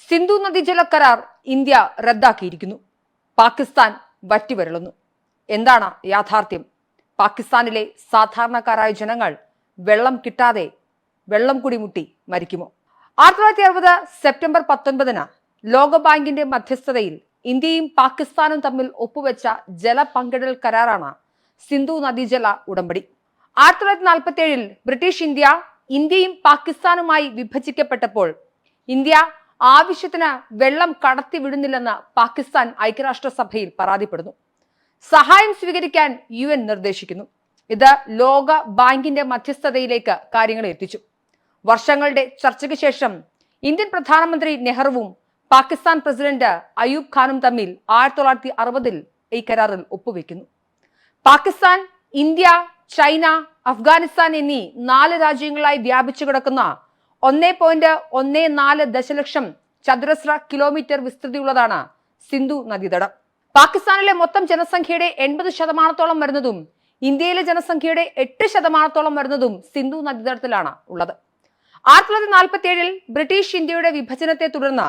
സിന്ധു നദീജല കരാർ ഇന്ത്യ റദ്ദാക്കിയിരിക്കുന്നു. പാകിസ്ഥാൻ വറ്റിവരളുന്നു. എന്താണ് യാഥാർത്ഥ്യം? പാകിസ്ഥാനിലെ സാധാരണക്കാരായ ജനങ്ങൾ വെള്ളം കിട്ടാതെ വെള്ളം കുടിമുട്ടി മരിക്കുമോ? 1960 സെപ്റ്റംബർ 19 ലോകബാങ്കിന്റെ മധ്യസ്ഥതയിൽ ഇന്ത്യയും പാകിസ്ഥാനും തമ്മിൽ ഒപ്പുവെച്ച ജലപങ്കിടൽ കരാറാണ് സിന്ധു നദീജല ഉടമ്പടി. 1947 ബ്രിട്ടീഷ് ഇന്ത്യയും പാകിസ്ഥാനുമായി വിഭജിക്കപ്പെട്ടപ്പോൾ ഇന്ത്യ ആവശ്യത്തിന് വെള്ളം കടത്തിവിടുന്നില്ലെന്ന് പാകിസ്ഥാൻ ഐക്യരാഷ്ട്രസഭയിൽ പരാതിപ്പെടുന്നു. സഹായം സ്വീകരിക്കാൻ UN നിർദ്ദേശിക്കുന്നു. ഇത് ലോക ബാങ്കിന്റെ മധ്യസ്ഥതയിലേക്ക് കാര്യങ്ങളെ എത്തിച്ചു. വർഷങ്ങളുടെ ചർച്ചയ്ക്ക് ശേഷം ഇന്ത്യൻ പ്രധാനമന്ത്രി നെഹ്റുവും പാകിസ്ഥാൻ പ്രസിഡന്റ് അയൂബ് ഖാനും തമ്മിൽ 1960 ഈ കരാറിൽ ഒപ്പുവെക്കുന്നു. പാകിസ്ഥാൻ, ഇന്ത്യ, ചൈന, അഫ്ഗാനിസ്ഥാൻ എന്നീ 4 രാജ്യങ്ങളായി വ്യാപിച്ചു കിടക്കുന്ന 1.14 ദശലക്ഷം ചതുരശ്ര കിലോമീറ്റർ വിസ്തൃതിയുള്ളതാണ് സിന്ധു നദീതടം. പാകിസ്ഥാനിലെ മൊത്തം ജനസംഖ്യയുടെ 80% വരുന്നതും ഇന്ത്യയിലെ ജനസംഖ്യയുടെ 8% വരുന്നതും സിന്ധു നദീതടത്തിലാണ് ഉള്ളത്. 1947 ബ്രിട്ടീഷ് ഇന്ത്യയുടെ വിഭജനത്തെ തുടർന്ന്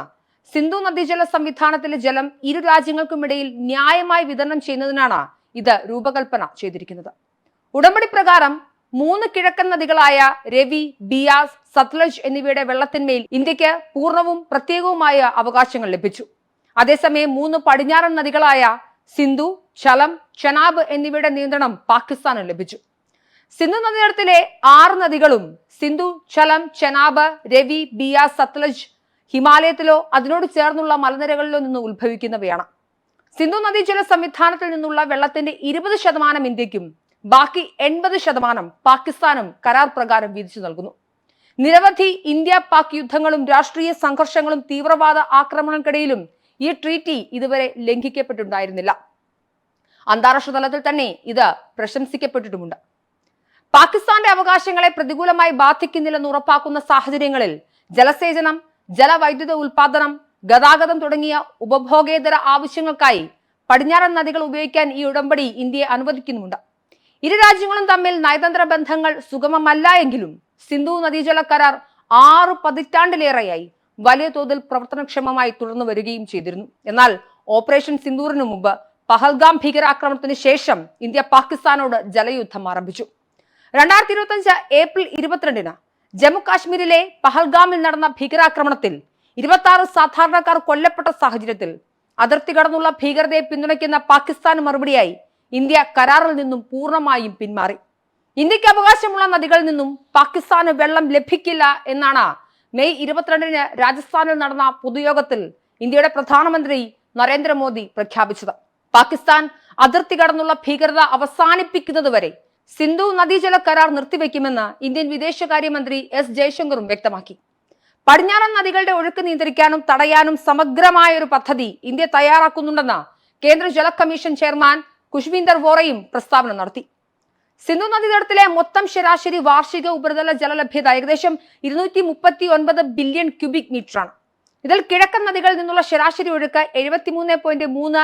സിന്ധു നദീജല സംവിധാനത്തിലെ ജലം ഇരു രാജ്യങ്ങൾക്കുമിടയിൽ ന്യായമായി വിതരണം ചെയ്യുന്നതിനാണ് ഇത് രൂപകൽപ്പന ചെയ്തിരിക്കുന്നത്. ഉടമ്പടി പ്രകാരം 3 കിഴക്കൻ നദികളായ രവി, ബിയാസ്, സത്ലജ് എന്നിവയുടെ വെള്ളത്തിന്മേൽ ഇന്ത്യക്ക് പൂർണ്ണവും പ്രത്യേകവുമായ അവകാശങ്ങൾ ലഭിച്ചു. അതേസമയം 3 പടിഞ്ഞാറൻ നദികളായ സിന്ധു, ഝലം, ചെനാബ് എന്നിവയുടെ നിയന്ത്രണം പാകിസ്ഥാന് ലഭിച്ചു. സിന്ധു നദീതടത്തിലെ 6 നദികളും സിന്ധു, ഝലം, ചെനാബ്, രവി, ബിയാസ്, സത്ലജ് ഹിമാലയത്തിലോ അതിനോട് ചേർന്നുള്ള മലനിരകളിലോ നിന്ന് ഉത്ഭവിക്കുന്നവയാണ്. സിന്ധു നദീജല സംവിധാനത്തിൽ നിന്നുള്ള വെള്ളത്തിന്റെ 20% ഇന്ത്യക്കും ബാക്കി 80% പാകിസ്ഥാനും കരാർ പ്രകാരം വീതിച്ചു നൽകുന്നു. നിരവധി ഇന്ത്യ പാക് യുദ്ധങ്ങളും രാഷ്ട്രീയ സംഘർഷങ്ങളും തീവ്രവാദ ആക്രമണങ്ങൾക്കിടയിലും ഈ ട്രീറ്റി ഇതുവരെ ലംഘിക്കപ്പെട്ടിട്ടുണ്ടായിരുന്നില്ല. അന്താരാഷ്ട്ര തലത്തിൽ തന്നെ ഇത് പ്രശംസിക്കപ്പെട്ടിട്ടുമുണ്ട്. പാകിസ്ഥാന്റെ അവകാശങ്ങളെ പ്രതികൂലമായി ബാധിക്കുന്നില്ലെന്ന് ഉറപ്പാക്കുന്ന സാഹചര്യങ്ങളിൽ ജലസേചനം, ജലവൈദ്യുത ഉൽപാദനം, ഗതാഗതം തുടങ്ങിയ ഉപഭോഗേതര ആവശ്യങ്ങൾക്കായി പടിഞ്ഞാറൻ നദികൾ ഉപയോഗിക്കാൻ ഈ ഉടമ്പടി ഇന്ത്യയെ അനുവദിക്കുന്നുമുണ്ട്. ഇരു രാജ്യങ്ങളും തമ്മിൽ നയതന്ത്ര ബന്ധങ്ങൾ സുഗമമല്ല എങ്കിലും സിന്ധു നദീജല കരാർ 6 പതിറ്റാണ്ടിലേറെയായി വലിയ തോതിൽ പ്രവർത്തനക്ഷമമായി തുടർന്നു വരികയും ചെയ്തിരുന്നു. എന്നാൽ ഓപ്പറേഷൻ സിന്ദൂറിനു മുമ്പ് പഹൽഗാം ഭീകരാക്രമണത്തിന് ശേഷം ഇന്ത്യ പാകിസ്ഥാനോട് ജലയുദ്ധം ആരംഭിച്ചു. 2025 ഏപ്രിൽ 22 ജമ്മു കാശ്മീരിലെ പഹൽഗാമിൽ നടന്ന ഭീകരാക്രമണത്തിൽ 26 സാധാരണക്കാർ കൊല്ലപ്പെട്ട സാഹചര്യത്തിൽ അതിർത്തി കടന്നുള്ള ഭീകരതയെ പിന്തുണയ്ക്കുന്ന പാകിസ്ഥാന് മറുപടിയായി ഇന്ത്യ കരാറിൽ നിന്നും പൂർണ്ണമായും പിന്മാറി. ഇന്ത്യക്ക് അവകാശമുള്ള നദികളിൽ നിന്നും പാകിസ്ഥാന് വെള്ളം ലഭിക്കില്ല എന്നാണ് മെയ് 22 രാജസ്ഥാനിൽ നടന്ന പൊതുയോഗത്തിൽ ഇന്ത്യയുടെ പ്രധാനമന്ത്രി നരേന്ദ്രമോദി പ്രഖ്യാപിച്ചത്. പാകിസ്ഥാൻ അതിർത്തി കടന്നുള്ള ഭീകരത അവസാനിപ്പിക്കുന്നതുവരെ സിന്ധു നദീജല കരാർ നിർത്തിവെക്കുമെന്ന് ഇന്ത്യൻ വിദേശകാര്യമന്ത്രി S ജയശങ്കറും വ്യക്തമാക്കി. പടിഞ്ഞാറൻ നദികളുടെ ഒഴുക്ക് നിയന്ത്രിക്കാനും തടയാനും സമഗ്രമായ ഒരു പദ്ധതി ഇന്ത്യ തയ്യാറാക്കുന്നുണ്ടെന്ന് കേന്ദ്ര ജല കമ്മീഷൻ ചെയർമാൻ ഖുശ്വീന്ദർ വോറയും പ്രസ്താവന നടത്തി. സിന്ധു നദീതടത്തിലെ മൊത്തം ശരാശരി വാർഷിക ഉപരിതല ജലലഭ്യത ഏകദേശം 239 ബില്യൺ ക്യൂബിക് മീറ്ററാണ്. ഇതിൽ കിഴക്കൻ നദികളിൽ നിന്നുള്ള ശരാശരി ഒഴുക്ക് 73.3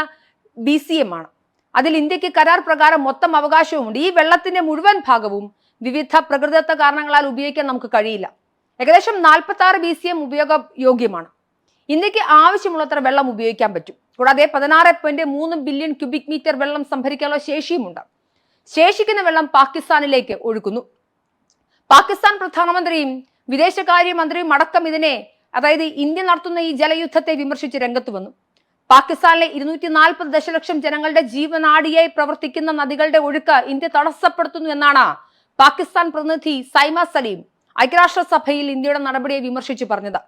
BCM ആണ്. അതിൽ ഇന്ത്യക്ക് കരാർ പ്രകാരം മൊത്തം അവകാശവുമുണ്ട്. ഈ വെള്ളത്തിന്റെ മുഴുവൻ ഭാഗവും വിവിധ പ്രകൃതിദത്ത കാരണങ്ങളാൽ ഉപയോഗിക്കാൻ നമുക്ക് കഴിയില്ല. ഏകദേശം 46 BCM ഉപയോഗയോഗ്യമാണ്. ഇന്ത്യക്ക് ആവശ്യമുള്ളത്ര വെള്ളം ഉപയോഗിക്കാൻ പറ്റും. കൂടാതെ 16.3 ബില്യൺ ക്യൂബിക് മീറ്റർ വെള്ളം സംഭരിക്കാനുള്ള ശേഷിയുമുണ്ട്. ശേഷിക്കുന്ന വെള്ളം പാകിസ്ഥാനിലേക്ക് ഒഴുക്കുന്നു. പാകിസ്ഥാൻ പ്രധാനമന്ത്രിയും വിദേശകാര്യമന്ത്രിയും അടക്കം ഇതിനെ, അതായത് ഇന്ത്യ നടത്തുന്ന ഈ ജലയുദ്ധത്തെ വിമർശിച്ച് രംഗത്ത് വന്നു. പാകിസ്ഥാനിലെ 240 ദശലക്ഷം ജനങ്ങളുടെ ജീവനാഡിയായി പ്രവർത്തിക്കുന്ന നദികളുടെ ഒഴുക്ക് ഇന്ത്യ തടസ്സപ്പെടുത്തുന്നു എന്നാണ് പാകിസ്ഥാൻ പ്രതിനിധി സൈമ സലീം ഐക്യരാഷ്ട്രസഭയിൽ ഇന്ത്യയുടെ നടപടിയെ വിമർശിച്ചു പറഞ്ഞത്.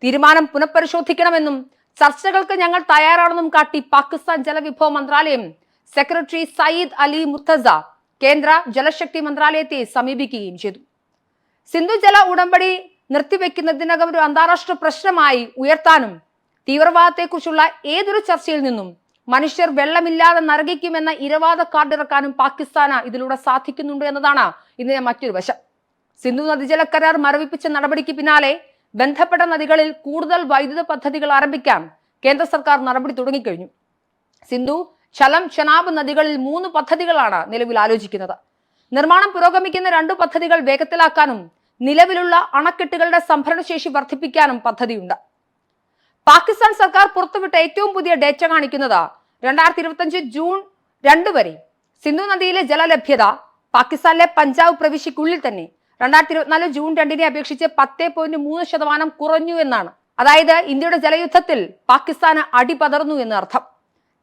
തീരുമാനം പുനഃപരിശോധിക്കണമെന്നും ചർച്ചകൾക്ക് ഞങ്ങൾ തയ്യാറാണെന്നും കാട്ടി പാകിസ്ഥാൻ ജലവിഭവ മന്ത്രാലയം സെക്രട്ടറി സയ്യിദ് അലി മുർത്തസ കേന്ദ്ര ജലശക്തി മന്ത്രാലയത്തെ സമീപിക്കുകയും ചെയ്തു. സിന്ധു ജല ഉടമ്പടി നിർത്തിവെക്കുന്നതിനകം ഒരു അന്താരാഷ്ട്ര പ്രശ്നമായി ഉയർത്താനും തീവ്രവാദത്തെക്കുറിച്ചുള്ള ഏതൊരു ചർച്ചയിൽ നിന്നും മനുഷ്യർ വെള്ളമില്ലാതെ നരകിക്കുമെന്ന ഇരവാദ കാർഡിറക്കാനും പാകിസ്ഥാന് ഇതിലൂടെ സാധിക്കുന്നുണ്ട് എന്നതാണ് ഇതിന്റെ മറ്റൊരു വശം. സിന്ധു നദീജല കരാർ മരവിപ്പിച്ച നടപടിക്ക് പിന്നാലെ ബന്ധപ്പെട്ട നദികളിൽ കൂടുതൽ വൈദ്യുത പദ്ധതികൾ ആരംഭിക്കാൻ കേന്ദ്ര സർക്കാർ നടപടി തുടങ്ങിക്കഴിഞ്ഞു. സിന്ധു, ഝലം, ചെനാബ് നദികളിൽ 3 പദ്ധതികളാണ് നിലവിൽ ആലോചിക്കുന്നത്. നിർമ്മാണം പുരോഗമിക്കുന്ന 2 പദ്ധതികൾ വേഗത്തിലാക്കാനും നിലവിലുള്ള അണക്കെട്ടുകളുടെ സംഭരണശേഷി വർദ്ധിപ്പിക്കാനും പദ്ധതിയുണ്ട്. പാകിസ്ഥാൻ സർക്കാർ പുറത്തുവിട്ട ഏറ്റവും പുതിയ ഡേറ്റ കാണിക്കുന്നത് 2025 ജൂൺ 2 വരെ സിന്ധു നദിയിലെ ജലലഭ്യത പാകിസ്ഥാനിലെ പഞ്ചാബ് പ്രവിശ്യക്കുള്ളിൽ തന്നെ 2024 ജൂൺ 2 അപേക്ഷിച്ച് 10.3% കുറഞ്ഞു എന്നാണ്. അതായത് ഇന്ത്യയുടെ ജലയുദ്ധത്തിൽ പാകിസ്ഥാന് അടിപതർന്നു എന്ന് അർത്ഥം.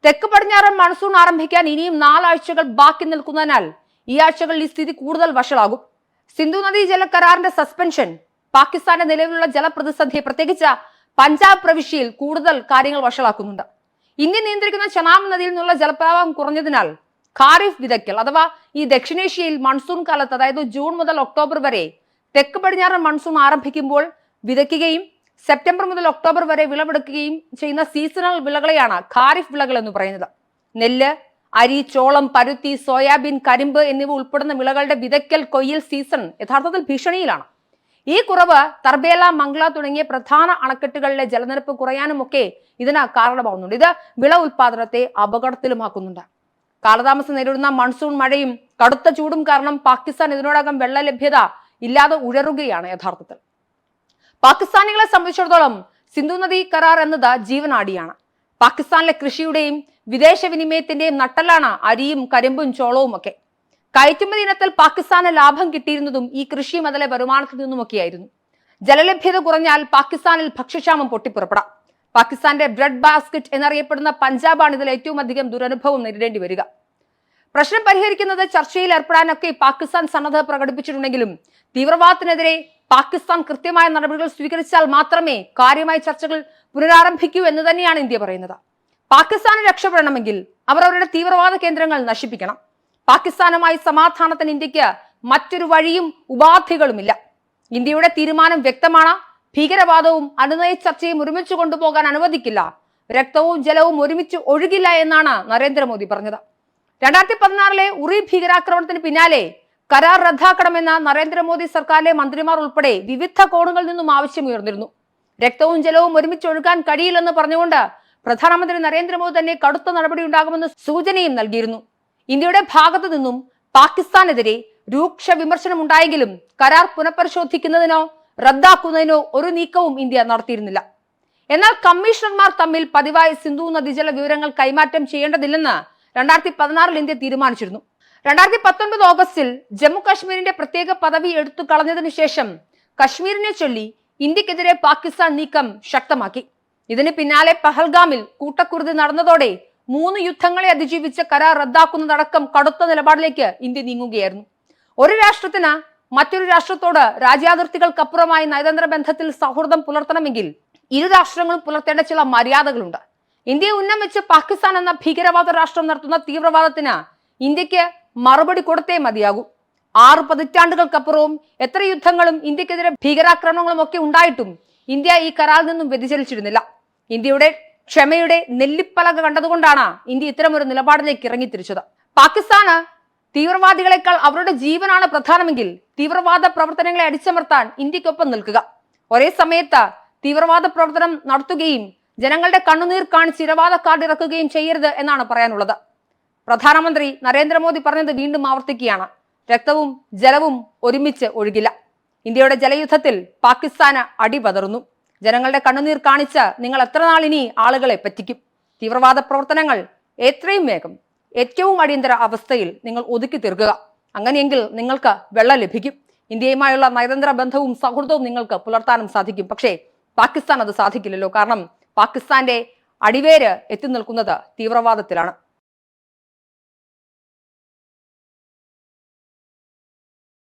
തെക്ക് പടിഞ്ഞാറൻ മൺസൂൺ ആരംഭിക്കാൻ ഇനിയും 4 ആഴ്ചകൾ ബാക്കി നിൽക്കുന്നതിനാൽ ഈ ആഴ്ചകളിൽ ഈ സ്ഥിതി കൂടുതൽ വഷളാകും. സിന്ധു നദീ ജല കരാറിന്റെ സസ്പെൻഷൻ പാകിസ്ഥാന്റെ നിലവിലുള്ള ജലപ്രതിസന്ധിയെ പ്രത്യേകിച്ച് പഞ്ചാബ് പ്രവിശ്യയിൽ കൂടുതൽ കാര്യങ്ങൾ വഷളാക്കുന്നുണ്ട്. ഇന്ത്യ നിയന്ത്രിക്കുന്ന ചെനാബ് നദിയിൽ നിന്നുള്ള ജലപ്രവാഹം കുറഞ്ഞതിനാൽ ഖാരിഫ് വിതയ്ക്കൽ അഥവാ ഈ ദക്ഷിണേഷ്യയിൽ മൺസൂൺ കാലത്ത് അതായത് ജൂൺ മുതൽ ഒക്ടോബർ വരെ തെക്ക് പടിഞ്ഞാറൻ മൺസൂൺ ആരംഭിക്കുമ്പോൾ വിതയ്ക്കുകയും സെപ്റ്റംബർ മുതൽ ഒക്ടോബർ വരെ വിളവെടുക്കുകയും ചെയ്യുന്ന സീസണൽ വിളകളെയാണ് ഖാരിഫ് വിളകൾ എന്ന് പറയുന്നത്. നെല്ല്, അരി, ചോളം, പരുത്തി, സോയാബീൻ, കരിമ്പ് എന്നിവ ഉൾപ്പെടുന്ന വിളകളുടെ വിതയ്ക്കൽ കൊയ്യൽ സീസൺ യഥാർത്ഥത്തിൽ ഭീഷണിയിലാണ്. ഈ കുറവ് തർബേല, മംഗ്ല തുടങ്ങിയ പ്രധാന അണക്കെട്ടുകളിലെ ജലനിരപ്പ് കുറയാനുമൊക്കെ ഇതിന് കാരണമാകുന്നുണ്ട്. ഇത് വിള ഉൽപാദനത്തെ അപകടത്തിലുമാക്കുന്നുണ്ട്. കാലതാമസം നേരിടുന്ന മൺസൂൺ മഴയും കടുത്ത ചൂടും കാരണം പാകിസ്ഥാൻ ഇതിനോടകം വെള്ള ലഭ്യത ഇല്ലാതെ ഉഴറുകയാണ്. യഥാർത്ഥത്തിൽ പാകിസ്ഥാനികളെ സംബന്ധിച്ചിടത്തോളം സിന്ധു നദി കരാർ എന്നത് ജീവനാഡിയാണ്. പാകിസ്ഥാനിലെ കൃഷിയുടെയും വിദേശ വിനിമയത്തിന്റെയും നട്ടലാണ് അരിയും കരിമ്പും ചോളവും ഒക്കെ. കയറ്റുമതി ഇനത്തിൽ പാകിസ്ഥാന് ലാഭം കിട്ടിയിരുന്നതും ഈ കൃഷി മുതലെ വരുമാനത്തിൽ നിന്നുമൊക്കെയായിരുന്നു. ജലലഭ്യത കുറഞ്ഞാൽ പാകിസ്ഥാനിൽ ഭക്ഷ്യക്ഷാമം പൊട്ടിപ്പുറപ്പെടാം. പാകിസ്ഥാന്റെ ബ്രെഡ് ബാസ്ക്കറ്റ് എന്നറിയപ്പെടുന്ന പഞ്ചാബാണ് ഇതിൽ ഏറ്റവും അധികം ദുരനുഭവം നേരിടേണ്ടി വരിക. പ്രശ്നം പരിഹരിക്കുന്നത് ചർച്ചയിൽ ഏർപ്പെടാനൊക്കെ പാകിസ്ഥാൻ സന്നദ്ധത പ്രകടിപ്പിച്ചിട്ടുണ്ടെങ്കിലും തീവ്രവാദത്തിനെതിരെ പാകിസ്ഥാൻ കൃത്യമായ നടപടികൾ സ്വീകരിച്ചാൽ മാത്രമേ കാര്യമായ ചർച്ചകൾ പുനരാരംഭിക്കൂ എന്ന് തന്നെയാണ് ഇന്ത്യ പറയുന്നത്. പാകിസ്ഥാന് രക്ഷപ്പെടണമെങ്കിൽ അവർ അവരുടെ തീവ്രവാദ കേന്ദ്രങ്ങൾ നശിപ്പിക്കണം. പാകിസ്ഥാനുമായി സമാധാനത്തിന് ഇന്ത്യക്ക് മറ്റൊരു വഴിയും ഉപാധികളുമില്ല. ഇന്ത്യയുടെ തീരുമാനം വ്യക്തമാണ്. ഭീകരവാദവും അനുനയ ചർച്ചയും ഒരുമിച്ച് കൊണ്ടുപോകാൻ അനുവദിക്കില്ല. രക്തവും ജലവും ഒരുമിച്ച് ഒഴുകില്ല എന്നാണ് നരേന്ദ്രമോദി പറഞ്ഞത്. 2016 ഉറി ഭീകരാക്രമണത്തിന് പിന്നാലെ കരാർ റദ്ദാക്കണമെന്ന നരേന്ദ്രമോദി സർക്കാരിലെ മന്ത്രിമാർ ഉൾപ്പെടെ വിവിധ കോണുകളിൽ നിന്നും ആവശ്യമുയർന്നിരുന്നു. രക്തവും ജലവും ഒരുമിച്ച് ഒഴുകാൻ കഴിയില്ലെന്ന് പറഞ്ഞുകൊണ്ട് പ്രധാനമന്ത്രി നരേന്ദ്രമോദി തന്നെ കടുത്ത നടപടി ഉണ്ടാകുമെന്ന് സൂചനയും നൽകിയിരുന്നു. ഇന്ത്യയുടെ ഭാഗത്തു നിന്നും പാകിസ്ഥാനെതിരെ രൂക്ഷ വിമർശനം ഉണ്ടായെങ്കിലും കരാർ പുനഃപരിശോധിക്കുന്നതിനോ റദ്ദാക്കുന്നതിനോ ഒരു നീക്കവും ഇന്ത്യ നടത്തിയിരുന്നില്ല. എന്നാൽ കമ്മീഷണർമാർ തമ്മിൽ പതിവായി സിന്ധു നദീജല വിവരങ്ങൾ കൈമാറ്റം ചെയ്യേണ്ടതില്ലെന്ന് 2016 ഇന്ത്യ തീരുമാനിച്ചിരുന്നു. 2019 ഓഗസ്റ്റിൽ ജമ്മു കാശ്മീരിന്റെ പ്രത്യേക പദവി എടുത്തു കളഞ്ഞതിനു ശേഷം കശ്മീരിനെ ചൊല്ലി ഇന്ത്യക്കെതിരെ പാകിസ്ഥാൻ നീക്കം ശക്തമാക്കി. ഇതിന് പിന്നാലെ പഹൽഗാമിൽ കൂട്ടക്കുരുതി നടന്നതോടെ 3 യുദ്ധങ്ങളെ അതിജീവിച്ച കരാർ റദ്ദാക്കുന്നതടക്കം കടുത്ത നിലപാടിലേക്ക് ഇന്ത്യ നീങ്ങുകയായിരുന്നു. ഒരു രാഷ്ട്രത്തിന് മറ്റൊരു രാഷ്ട്രത്തോട് രാജ്യാതിർത്തികൾക്കപ്പുറമായി നയതന്ത്ര ബന്ധത്തിൽ സൗഹൃദം പുലർത്തണമെങ്കിൽ ഇരു രാഷ്ട്രങ്ങളും പുലർത്തേണ്ട ചില മര്യാദകളുണ്ട്. ഇന്ത്യയെ ഉന്നം വെച്ച് പാകിസ്ഥാൻ എന്ന ഭീകരവാദ രാഷ്ട്രം നടത്തുന്ന തീവ്രവാദത്തിന് ഇന്ത്യക്ക് മറുപടി കൊടുത്തേ മതിയാകൂ. 6 പതിറ്റാണ്ടുകൾക്കപ്പുറവും എത്ര യുദ്ധങ്ങളും ഇന്ത്യക്കെതിരെ ഭീകരാക്രമണങ്ങളും ഒക്കെ ഉണ്ടായിട്ടും ഇന്ത്യ ഈ കരാറിൽ നിന്നും വ്യതിചലിച്ചിരുന്നില്ല. ഇന്ത്യയുടെ ക്ഷമയുടെ നെല്ലിപ്പലക കണ്ടതുകൊണ്ടാണ് ഇന്ത്യ ഇത്തരമൊരു നിലപാടിലേക്ക് ഇറങ്ങിത്തിരിച്ചത്. പാകിസ്ഥാന് തീവ്രവാദികളെക്കാൾ അവരുടെ ജീവനാണ് പ്രധാനമെങ്കിൽ തീവ്രവാദ പ്രവർത്തനങ്ങളെ അടിച്ചമർത്താൻ ഇന്ത്യക്കൊപ്പം നിൽക്കുക. ഒരേ സമയത്ത് തീവ്രവാദ പ്രവർത്തനം നടത്തുകയും ജനങ്ങളുടെ കണ്ണുനീർ കാണിച്ച് ഇരവാദ കാർഡ് ഇറക്കുകയും ചെയ്യരുത് എന്നാണ് പറയാനുള്ളത്. പ്രധാനമന്ത്രി നരേന്ദ്രമോദി പറഞ്ഞത് വീണ്ടും ആവർത്തിക്കുകയാണ്. രക്തവും ജലവും ഒരുമിച്ച് ഒഴുകില്ല. ഇന്ത്യയുടെ ജലയുദ്ധത്തിൽ പാകിസ്ഥാന് അടിപതറുന്നു. ജനങ്ങളുടെ കണ്ണുനീർ കാണിച്ച് നിങ്ങൾ എത്ര നാൾ ഇനി ആളുകളെ പറ്റിക്കും? തീവ്രവാദ പ്രവർത്തനങ്ങൾ എത്രയും വേഗം ഏറ്റവും അടിയന്തര അവസ്ഥയിൽ നിങ്ങൾ ഒതുക്കി തീർക്കുക. അങ്ങനെയെങ്കിൽ നിങ്ങൾക്ക് വെള്ളം ലഭിക്കും. ഇന്ത്യയുമായുള്ള നയതന്ത്ര ബന്ധവും സൗഹൃദവും നിങ്ങൾക്ക് പുലർത്താനും സാധിക്കും. പക്ഷേ പാകിസ്ഥാൻ അത് സാധിക്കില്ലല്ലോ. കാരണം പാകിസ്ഥാന്റെ അടിവേര് എത്തി നിൽക്കുന്നത് തീവ്രവാദത്തിലാണ്.